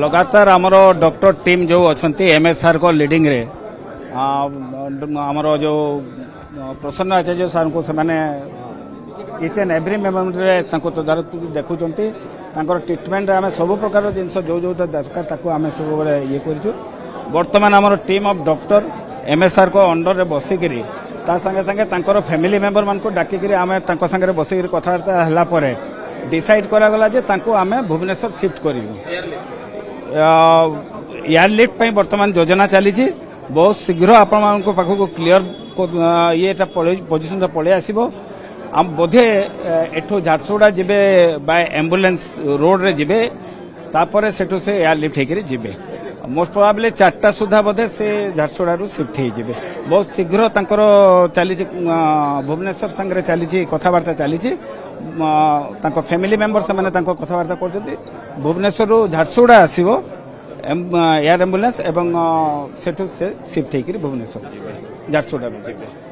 लगातार आमर doctor team जो अच्छा एमएसआर को लीडिंग रे आमर जो प्रसन्न आचार्य सार को से इच एंड एव्री मोमेंट रे तदारख देखुं ट्रिटमेंट आम सब प्रकार जिनस जो जो दरकार आम सब ये कर बर्तमान आमर टीम ऑफ डॉक्टर एमएसआर को अंडर रे बसिकी संगे संगे फैमिली मेंबर मान को डाकिक आम संगे बसिक कथबार्ता है पर डिसाइड करागला जे आम भुवनेश्वर शिफ्ट करूँ एयरलिफ्ट बर्तमान योजना चली बहुत शीघ्र आपण पाखक क्लीयर ये पोजिशन पलि आसो आम बोधे एठू झारसुगुड़ा जीवे बाय एम्बुलेंस रोड रे जीवे तापर सेठू से एयरलिफ्ट होकर जीवे मोस्ट प्रोबेबली 4टा सुधा बोधे से झारसुगुड़ा शिफ्ट हो बहुत शीघ्र चली भुवनेश्वर संगे चली कथबार्ता चली फैमिली मेंबर से कथबार्ता कर भुवनेश्वर झारसुगुड़ा आसो एयर एम्बुलेंस एवं सेठू से शिफ्ट होकर भुवनेश्वर जीवे झारसुगुड़ा जीवे।